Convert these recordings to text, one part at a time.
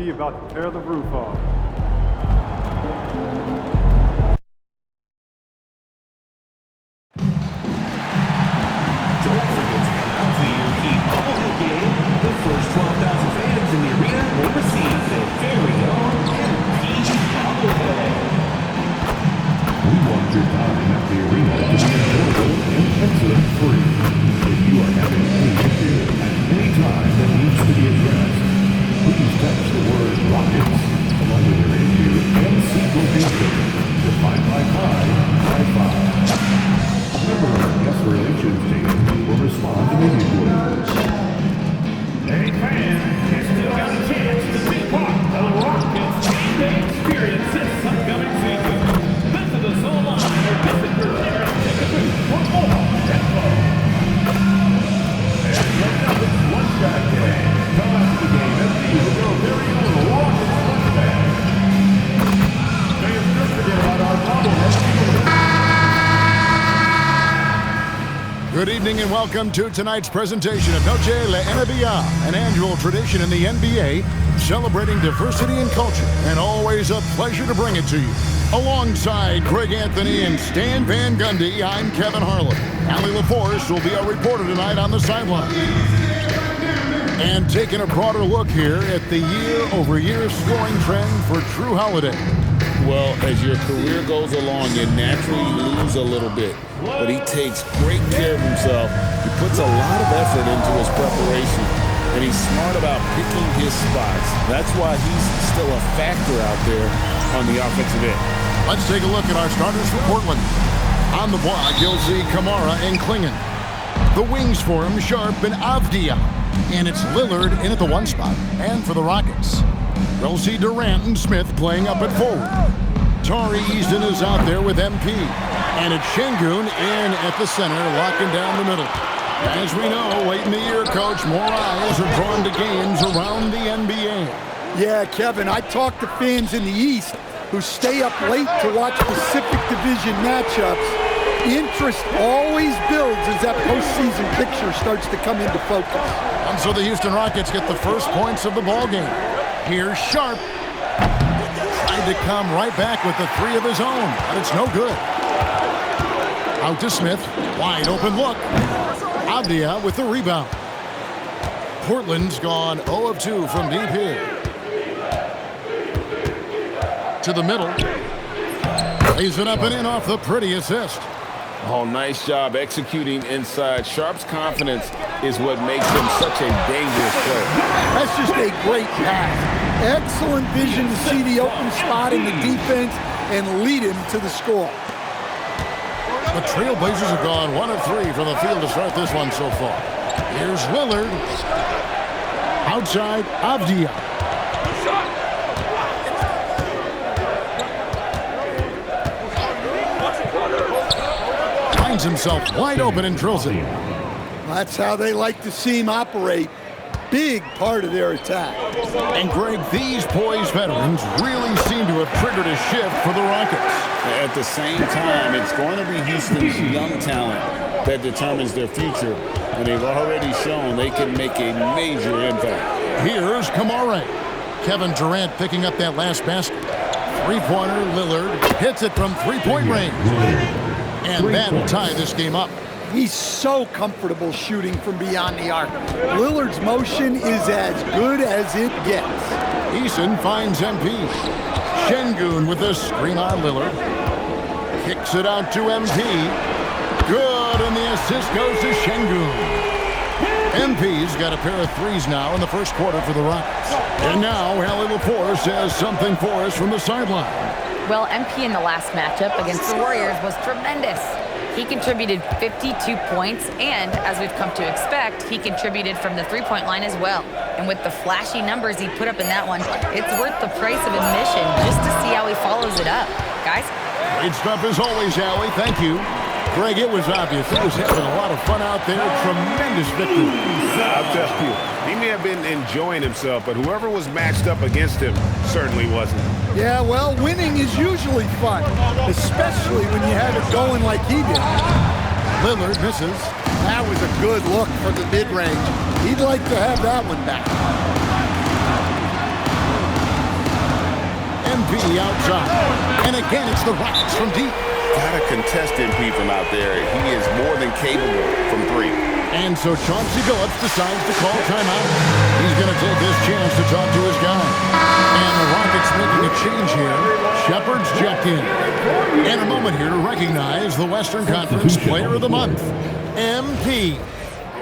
He about to tear the roof off. Don't forget to come out to the Yankee Bobblehead Game. The first 12,000 fans in the arena will receive their very own MP Bobblehead. We want your time at the arena to be affordable and accident-free. If you are having any issue at any time that needs to be addressed, please text the word Rockets along with your issue and seat location to 55555. Remember, our guest relations team will respond immediately. Hey fans, you still got a chance to be part of the Rockets game day experience this upcoming season. Visit us online or visit your nearest ticket booth for more info. And next up, it's Lunch Bag Day. Come out to the game empty with your very own Rockets Lunch Bag. They have just forget about our bobblehead. Good evening and welcome to tonight's presentation of Noche La NBA, an annual tradition in the NBA celebrating diversity and culture, and always a pleasure to bring it to you. Alongside Greg Anthony and Stan Van Gundy, I'm Kevin Harlan. Allie LaForce will be our reporter tonight on the sideline. And taking a broader look here at the year-over-year scoring trend for Jrue Holiday. Well, as your career goes along, you naturally lose a little bit. But he takes great care of himself. He puts a lot of effort into his preparation. And he's smart about picking his spots. That's why he's still a factor out there on the offensive end. Let's take a look at our starters for Portland. On the block, you'll see Kamara and Klingon. The wings for him, Sharp and Avdia. And it's Lillard in at the one spot. And for the Rockets, we'll see Durant and Smith playing up at forward. Tari Eason is out there with MP. And it's Şengün in at the center, locking down the middle. As we know, late in the year, Coach, more eyes are drawn to games around the NBA. Yeah, Kevin, I talk to fans in the East who stay up late to watch Pacific Division matchups. Interest always builds as that postseason picture starts to come into focus. And so the Houston Rockets get the first points of the ballgame. Here's Sharp. Tried to come right back with the three of his own, but it's no good. Out to Smith. Wide open look. Avdia with the rebound. Portland's gone 0 of 2 from deep here. To the middle. Lays it up and in off the pretty assist. Oh, nice job executing inside. Sharp's confidence is what makes him such a dangerous player. That's just a great pass. Excellent vision to see the open spot in the defense and lead him to the score. The Trailblazers have gone 1 of 3 from the field to start this one so far. Here's Lillard. Outside, Avdia. Finds himself wide open and drills it. That's how they like to see him operate. Big part of their attack. And Greg, these poised veterans really seem to have triggered a shift for the Rockets. At the same time, it's going to be Houston's young talent that determines their future. And they've already shown they can make a major impact. Here's Kamara. Kevin Durant picking up that last basket. Three-pointer, Lillard hits it from three-point range. And that will tie this game up. He's so comfortable shooting from beyond the arc. Lillard's motion is as good as it gets. Eason finds MP. Şengün with the screen on Lillard. Kicks it out to MP. Good, and the assist goes to Şengün. MP's got a pair of threes now in the first quarter for the Rockets. And now Allie LaForce has something for us from the sideline. Well, MP in the last matchup against the Warriors was tremendous. He contributed 52 points, and as we've come to expect, he contributed from the three-point line as well. And with the flashy numbers he put up in that one, it's worth the price of admission just to see how he follows it up. Guys? Great stuff as always, Allie. Thank you. Greg, it was obvious. He was having a lot of fun out there. Tremendous victory. I'll tell you, he may have been enjoying himself, but whoever was matched up against him certainly wasn't. Yeah, well, winning is usually fun, especially when you have it going like he did. Lillard misses. That was a good look from the mid-range. He'd like to have that one back. MP outside. And again, it's the Rockets from deep. Got to contest MP from out there. He is more than capable from three. And so Chauncey Billups decides to call timeout. He's going to take this chance to talk to his guy. And the Rockets making a change here. Shepard's checked in. And a moment here to recognize the Western Conference Player of the Month, MP.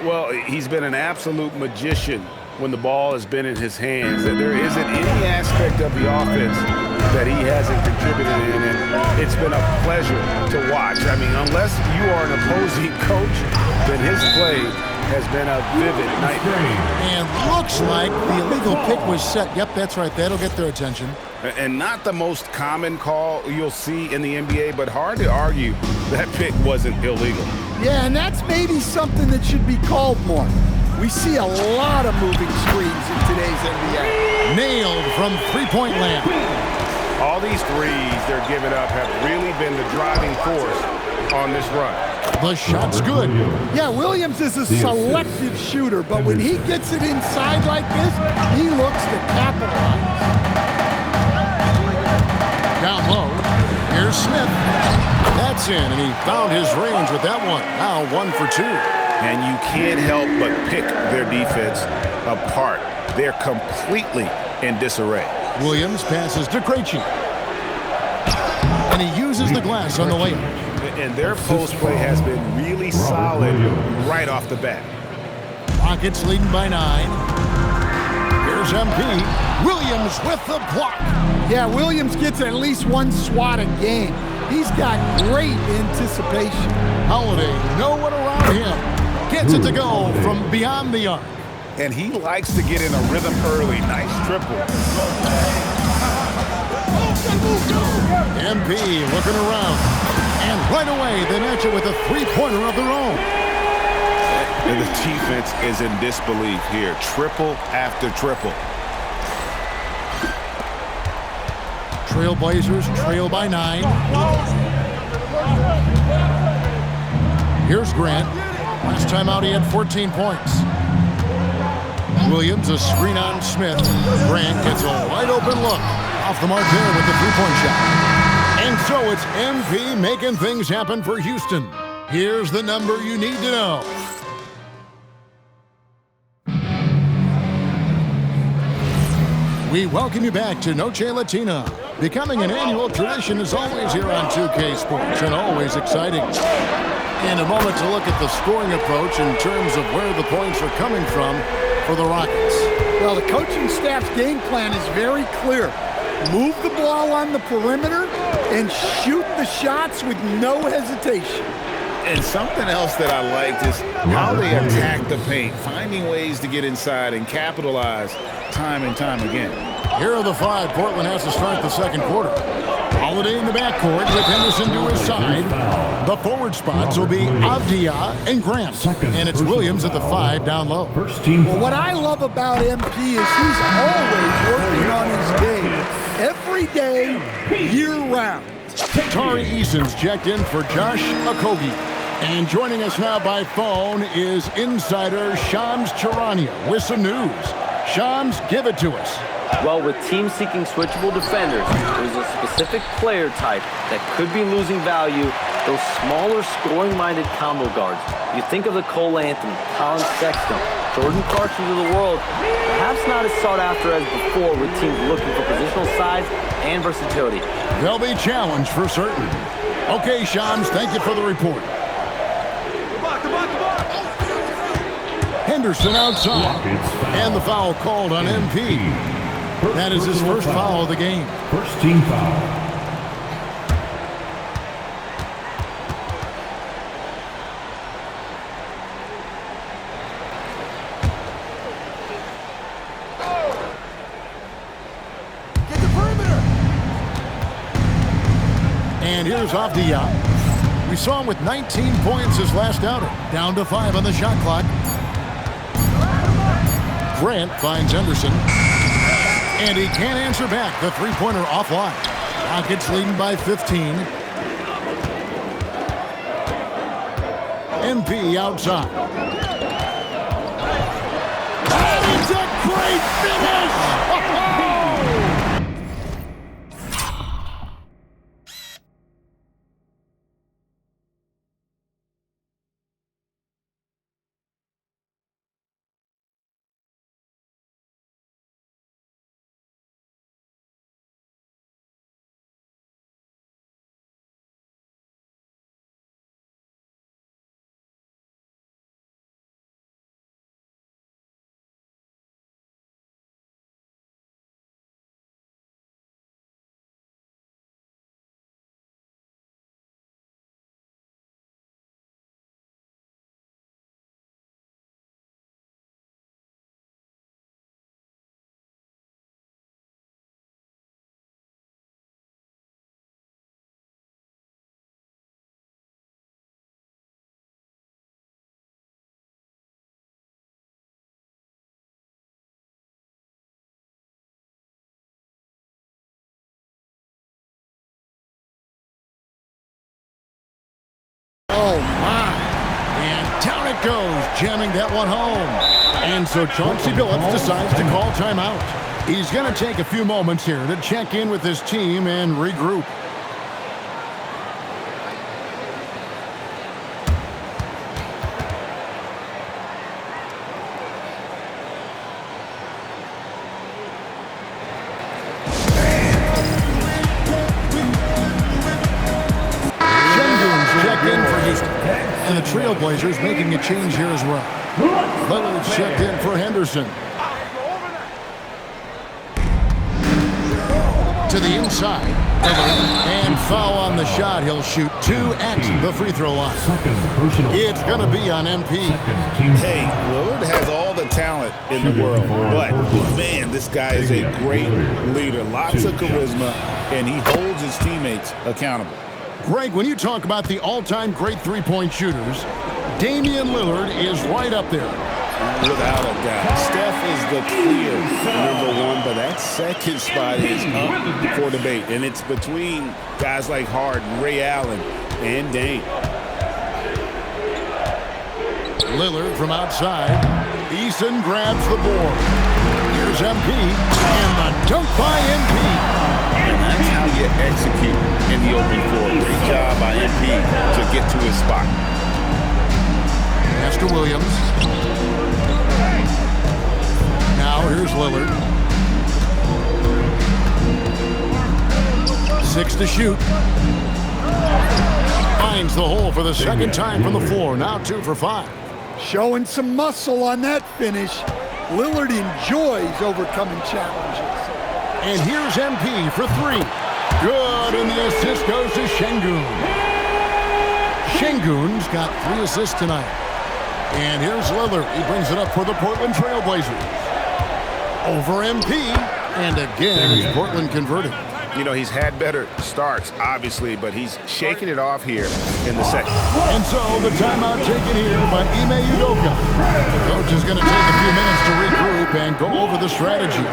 Well, he's been an absolute magician when the ball has been in his hands. That there isn't any aspect of the offense that he hasn't contributed in, and it's been a pleasure to watch. I mean, unless you are an opposing coach, then his play has been a vivid nightmare. And looks like the illegal pick was set. Yep, that's right. That'll get their attention. And not the most common call you'll see in the NBA, but hard to argue that pick wasn't illegal. Yeah, and that's maybe something that should be called more. We see a lot of moving screens in today's NBA. Nailed from three-point land. All these threes they're giving up have really been the driving force on this run. The shot's good. Yeah, Williams is a selective shooter, but when he gets it inside like this, he looks to capitalize. Down low, here's Smith. That's in, and he found his range with that one. Now 1 for 2. And you can't help but pick their defense apart. They're completely in disarray. Williams passes to Krejci. And he uses the glass on the layup. And their post play has been really solid right off the bat. Rockets leading by 9. Here's MP. Williams with the block. Yeah, Williams gets at least one swat a game. He's got great anticipation. Holiday, no one around him. Gets it to go from beyond the arc. And he likes to get in a rhythm early. Nice triple. MP looking around. And right away, they match it with a three-pointer of their own. And the defense is in disbelief here. Triple after triple. Trailblazers trail by 9. Here's Grant. Last time out, he had 14 points. Williams, a screen on Smith. Grant gets a wide open look. Off the mark there with the three-point shot. And so it's MP making things happen for Houston. Here's the number you need to know. We welcome you back to Noche Latina. Becoming an annual tradition is always here on 2K Sports and always exciting. In a moment to look at the scoring approach in terms of where the points are coming from for the Rockets. Well, the coaching staff's game plan is very clear. Move the ball on the perimeter and shoot the shots with no hesitation. And something else that I liked is how they attack the paint, finding ways to get inside and capitalize time and time again. Here are the 5 Portland has to start the second quarter. Holiday in the backcourt with Henderson to his side. The forward spots will be Avdia and Grant. And it's Williams at the 5 down low. Well, what I love about MP is he's always working on his game. Every day, year-round. Tari Eason's checked in for Josh Okogie. And joining us now by phone is insider Shams Charania with some news. Shams, give it to us. Well, with teams seeking switchable defenders, there's a specific player type that could be losing value, those smaller scoring-minded combo guards. You think of the Cole Anthony, Colin Sexton, Jordan Clarkson of the world, perhaps not as sought after as before with teams looking for positional size and versatility. They'll be challenged for certain. Okay, Shams, thank you for the report. Henderson outside. And the foul called on MP. That is his first foul of the game. First team foul. Get the perimeter. And here's Avdia. We saw him with 19 points his last outing. Down to 5 on the shot clock. Grant finds Henderson. And he can't answer back. The three-pointer offline. Rockets leading by 15. MP outside. And it's a great finish! it goes, jamming that one home. And so Chauncey Billups decides to call timeout. He's going to take a few moments here to check in with his team and regroup. And the Trailblazers making a change here as well. Lillard's checked in for Henderson. To the inside. And foul on the shot. He'll shoot 2 at the free throw line. It's going to be on MP. Hey, Lillard has all the talent in the world, but man, this guy is a great leader. Lots of charisma, and he holds his teammates accountable. Greg, when you talk about the all-time great three-point shooters, Damian Lillard is right up there. Without a doubt. Steph is the clear #1, but that second spot is up for debate. And it's between guys like Harden, Ray Allen, and Dame. Lillard from outside. Eason grabs the board. Here's MP, and the dunk by MP. And that's how you execute in the open floor. Great job by MP to get to his spot. Pass to Williams. Now here's Lillard. 6 to shoot. Finds the hole for the second time from the floor. Now 2 for 5. Showing some muscle on that finish. Lillard enjoys overcoming challenges. And here's MP for 3. Good, and the assist goes to Şengün. Şengün's got 3 assists tonight. And here's Lillard. He brings it up for the Portland Trailblazers. Over MP, and again, is Portland converted. You know, he's had better starts, obviously, but he's shaking it off here in the second. And so the timeout taken here by Ime Udoka. The coach is going to take a few minutes to regroup and go over the strategy.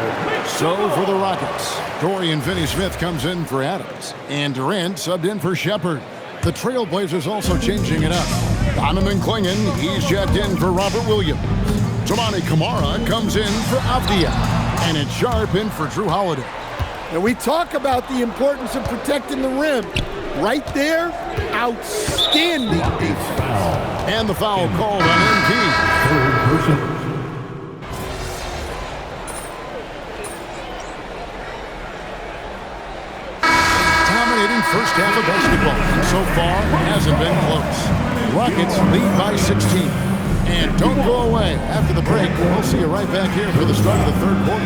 So for the Rockets, Dorian Finney-Smith comes in for Adams, and Durant subbed in for Shepherd. The Trailblazers also changing it up. Donovan Clingan, he's checked in for Robert Williams. Toumani Camara comes in for Avdia, and it's Sharp in for Drew Holiday. And we talk about the importance of protecting the rim. Right there, outstanding defense. And the foul called on MP. Dominating first half of basketball, and so far hasn't been close. Rockets lead by 16. And don't go away. After the break, we'll see you right back here for the start of the third quarter.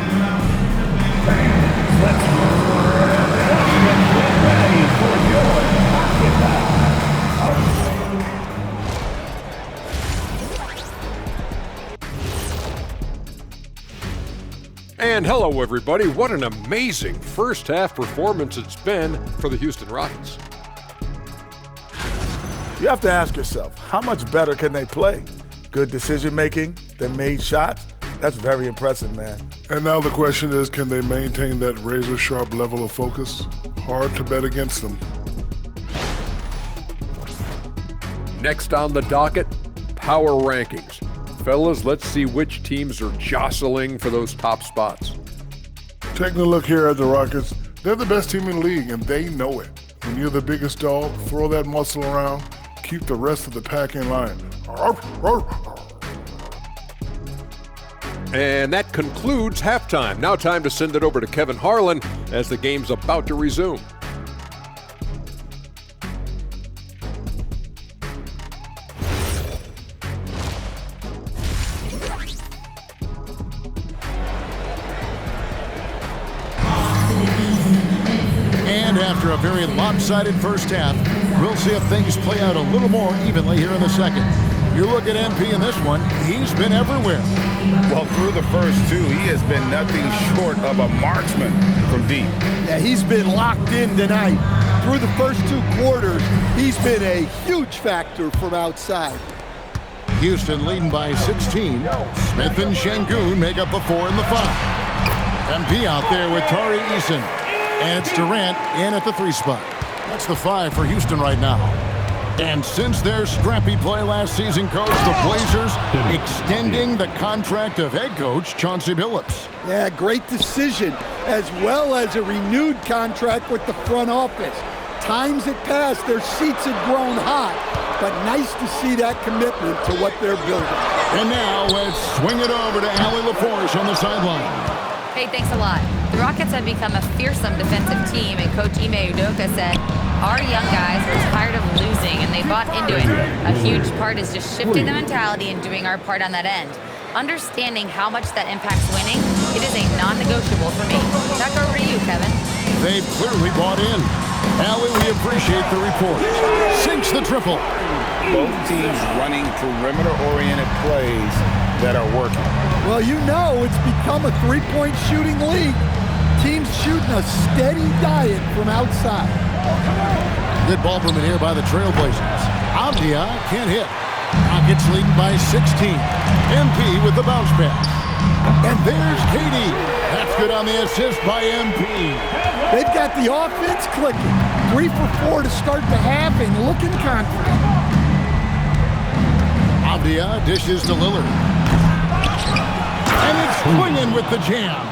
And hello, everybody. What an amazing first half performance it's been for the Houston Rockets. You have to ask yourself, how much better can they play? Good decision making, they made shots. That's very impressive, man. And now the question is, can they maintain that razor-sharp level of focus? Hard to bet against them. Next on the docket, power rankings. Fellas, let's see which teams are jostling for those top spots. Taking a look here at the Rockets, they're the best team in the league, and they know it. When you're the biggest dog, throw that muscle around, keep the rest of the pack in line. And that concludes halftime. Now time to send it over to Kevin Harlan as the game's about to resume. And after a very lopsided first half, we'll see if things play out a little more evenly here in the second. You look at MP in this one, he's been everywhere. Well, through the first 2, he has been nothing short of a marksman from deep. Yeah, he's been locked in tonight. Through the first 2 quarters, he's been a huge factor from outside. Houston leading by 16. Smith and Şengün make up the 4 and the 5. MP out there with Tari Eason. And it's Durant in at the 3 spot. That's the 5 for Houston right now. And since their scrappy play last season, Coach, the Blazers extending the contract of head coach Chauncey Billups. Yeah, great decision, as well as a renewed contract with the front office. Times had passed, their seats had grown hot, but nice to see that commitment to what they're building. And now let's swing it over to Allie LaForge on the sideline. Hey, thanks a lot. The Rockets have become a fearsome defensive team, and Coach Ime Udoka said, our young guys are tired of losing, and they bought into it. A huge part is just shifting the mentality and doing our part on that end. Understanding how much that impacts winning, it is a non-negotiable for me. Back over to you, Kevin. They've clearly bought in. Allie, we appreciate the report. Sinks the triple. Both teams running perimeter-oriented plays that are working. Well, you know it's become a three-point shooting league. Teams shooting a steady diet from outside. Good ball movement here by the Trailblazers. Avdia can't hit. Rockets leading by 16. MP with the bounce pass. And there's Katie. That's good on the assist by MP. They've got the offense clicking. 3 for 4 to start the half and looking confident. Avdia dishes to Lillard. And it's swinging with the jam.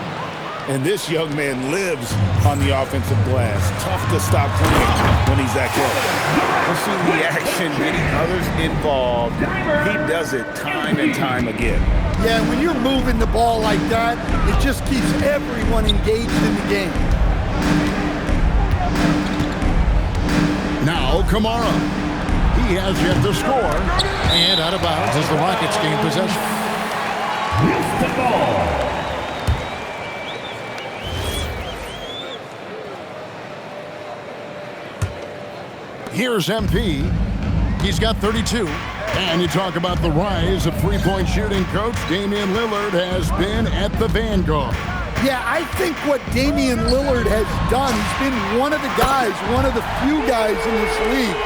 And this young man lives on the offensive glass. Tough to stop playing when he's that close. We'll see the action, getting others involved. He does it time and time again. Yeah, when you're moving the ball like that, it just keeps everyone engaged in the game. Now Kamara. He has yet to score. And out of bounds as the Rockets gain possession. Here's the ball. Here's MP. He's got 32. And you talk about the rise of three-point shooting, Coach. Damian Lillard has been at the vanguard. Yeah, I think what Damian Lillard has done, he's been one of the guys, one of the few guys in this league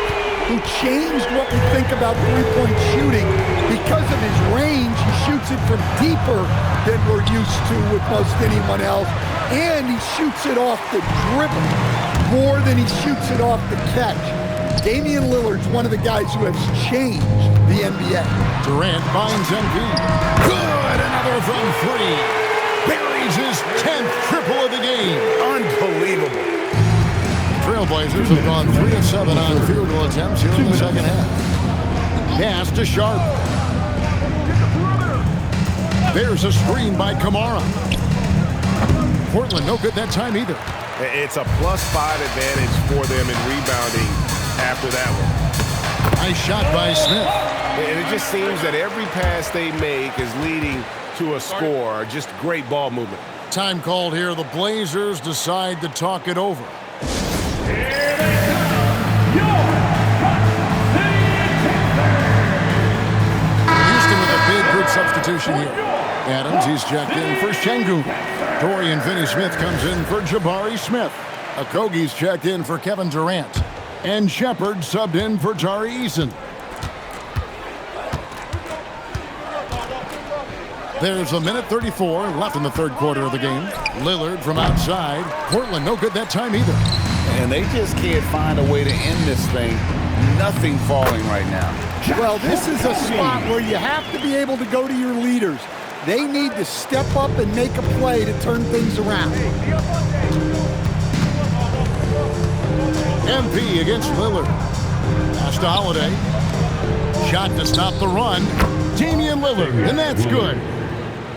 who changed what we think about three-point shooting. Because of his range, he shoots it from deeper than we're used to with most anyone else. And he shoots it off the dribble more than he shoots it off the catch. Damian Lillard's one of the guys who has changed the NBA. Durant finds MP. Good, another from 3. Buries his 10th triple of the game. Unbelievable. Trailblazers have gone 3 of 7 on field goal attempts here in the second half. Pass to Sharp. There's a screen by Kamara. Portland no good that time either. It's a +5 advantage for them in rebounding after that one. Nice shot by Smith. And it just seems that every pass they make is leading to a score. Just great ball movement. Time called here. The Blazers decide to talk it over. Here they come. Your Houston with a big group substitution here. Adams, he's checked in for Şengün. Dorian Finney-Smith comes in for Jabari Smith. Okogie's checked in for Kevin Durant. And Shepard subbed in for Tari Eason. There's a minute 34 left in the third quarter of the game. Lillard from outside. Portland no good that time either. And they just can't find a way to end this thing. Nothing falling right now. Well, this is a spot where you have to be able to go to your leaders. They need to step up and make a play to turn things around. MP against Lillard. Pass to Holiday. Shot to stop the run. Damian Lillard, and that's good.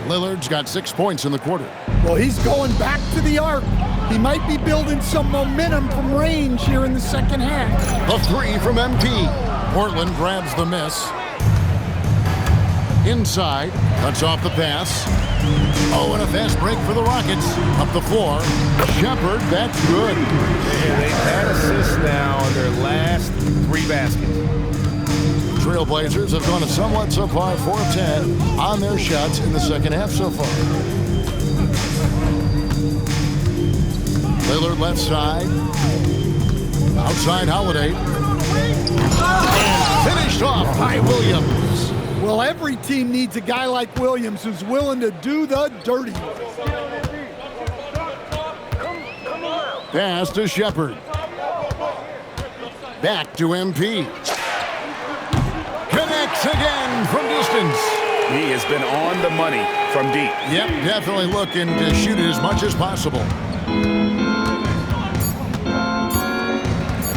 Lillard's got 6 points in the quarter. Well, he's going back to the arc. He might be building some momentum from range here in the second half. A 3 from MP. Portland grabs the miss. Inside, cuts off the pass. Oh, and a fast break for the Rockets. Up the floor. Shepard, that's good. And they've had assists now on their last 3 baskets. Trailblazers have gone a somewhat subpar 4 of 10 on their shots in the second half so far. Lillard left side. Outside Holiday. And finished off by Williams. Well, every team needs a guy like Williams who's willing to do the dirty work. Pass to Shepard. Back to MP. again from distance. He has been on the money from deep. Yep, definitely looking to shoot it as much as possible.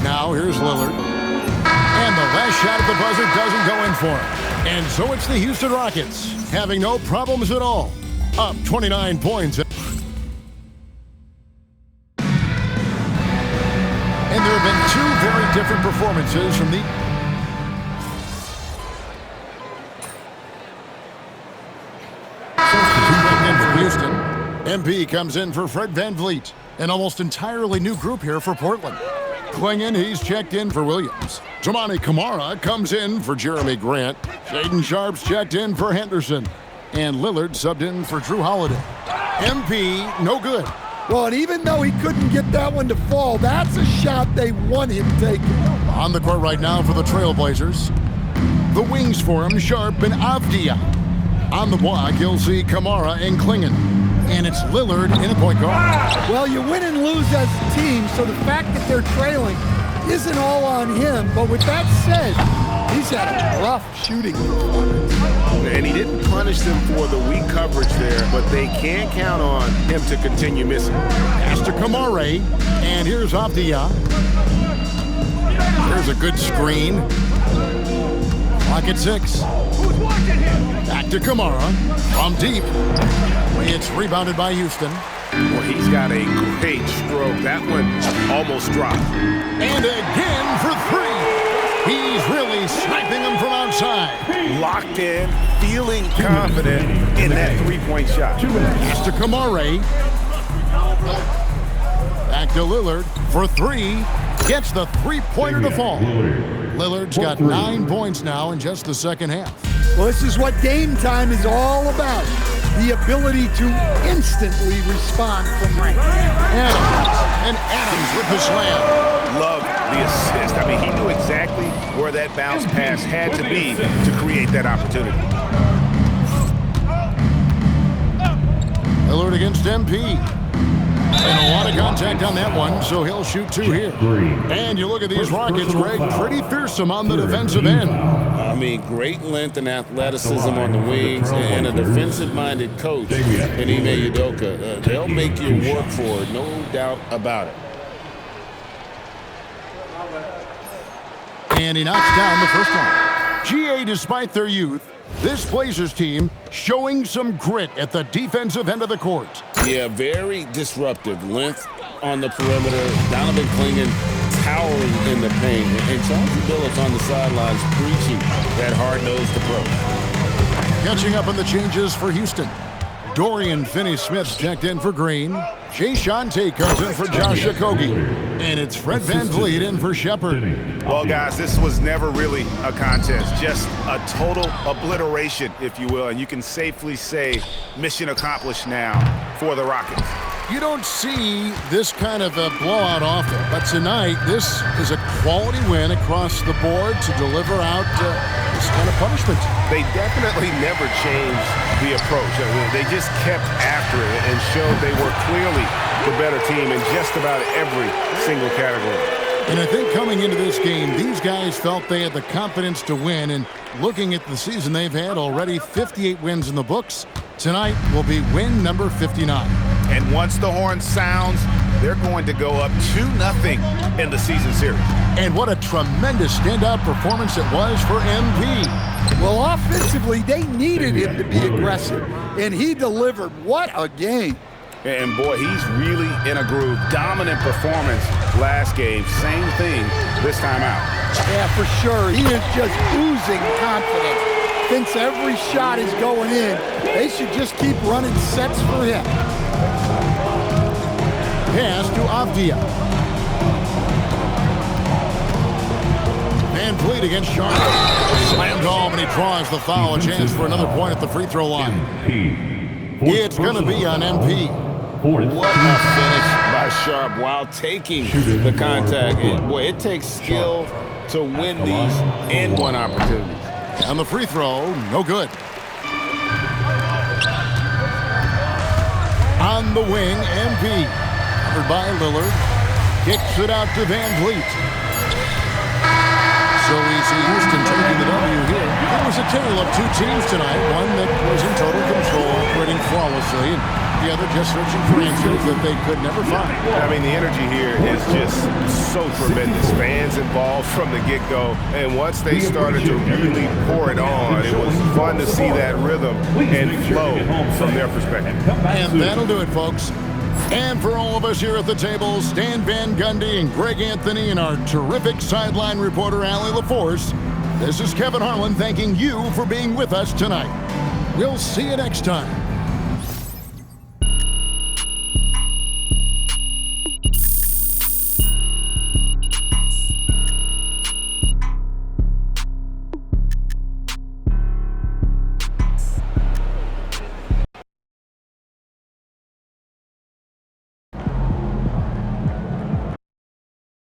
Now here's Lillard. And the last shot at the buzzer doesn't go in for him. And so it's the Houston Rockets having no problems at all. Up 29 points. And there have been two very different performances from the... Substitute in for Houston. MP comes in for Fred VanVleet. An almost entirely new group here for Portland. Clingan, he's checked in for Williams. Toumani Camara comes in for Jeremy Grant. Shaedon Sharpe's checked in for Henderson. And Lillard subbed in for Drew Holiday. MP, no good. Well, and even though he couldn't get that one to fall, that's a shot they want him taking. On the court right now for the Trailblazers. The wings for him, Sharpe and Avdia. On the block, you'll see Camara and Clingan. And it's Lillard in a point guard. Well, you win and lose as a team, so the fact that they're trailing isn't all on him. But with that said, he's had a rough shooting performance. And he didn't punish them for the weak coverage there, but they can't count on him to continue missing. Pass to Camara, and here's Avdia. Here's a good screen. Clock at 6. Back to Camara from deep. It's rebounded by Houston. Well, he's got a great stroke. That one almost dropped. And again for 3. He's really sniping them from outside. Locked in, feeling confident in that three-point shot. Pass to Camara. Back to Lillard for 3. Gets the three-pointer to fall. Lillard's got 9 points now in just the second half. Well, this is what game time is all about. The ability to instantly respond from range. Adams with the slam. Love the assist. I mean, he knew exactly where that bounce pass had to be to create that opportunity. Lillard against MP. And a lot of contact on that one, so he'll shoot 2 here. And you look at these Rockets, Greg, pretty fearsome on the defensive end. I mean, great length and athleticism on the wings, and a defensive-minded coach in Ime Udoka. They'll make you work for it, no doubt about it. And he knocks down the first one. GA, despite their youth, this Blazers team showing some grit at the defensive end of the court. Yeah, very disruptive. Length on the perimeter. Donovan Clingan towering in the paint. And Chauncey Billups on the sidelines preaching that hard-nosed approach. Catching up on the changes for Houston. Dorian Finney-Smith checked in for Green. Jay Shante comes in for Josh Okogie. And it's Fred VanVleet in for Shepherd. Well, guys, this was never really a contest. Just a total obliteration, if you will. And you can safely say mission accomplished now for the Rockets. You don't see this kind of a blowout often, but tonight this is a quality win across the board to deliver out this kind of punishment. They definitely never changed the approach. I mean, they just kept after it and showed they were clearly the better team in just about every single category. And I think coming into this game, these guys felt they had the confidence to win, and looking at the season they've had, already 58 wins in the books. Tonight will be win number 59. And once the horn sounds, they're going to go up 2-0 in the season series. And what a tremendous standout performance it was for MP. Well, offensively, they needed him to be aggressive, and he delivered. What a game. And boy, he's really in a groove. Dominant performance last game. Same thing this time out. Yeah, for sure. He is just oozing confidence. Thinks every shot is going in. They should just keep running sets for him. Pass to Avdia. VanVleet against Sharpe. Slammed home, and he draws the foul. A chance for another point at the free throw line. It's going to be on MP. What a finish by Sharpe while taking the contact. It takes skill to win these and-one opportunities. On the free throw, no good. On the wing, MP. Covered by Lillard. Kicks it out to VanVleet. So we see Houston taking the W here. It was a tale of two teams tonight, one that was in total control, operating flawlessly, and the other just searching for answers that they could never find. I mean, the energy here is just so tremendous. Fans involved from the get-go, and once they started to really pour it on, it was fun to see that rhythm and flow from their perspective. And that'll do it, folks. And for all of us here at the table, Stan Van Gundy and Greg Anthony and our terrific sideline reporter, Allie LaForce, this is Kevin Harlan thanking you for being with us tonight. We'll see you next time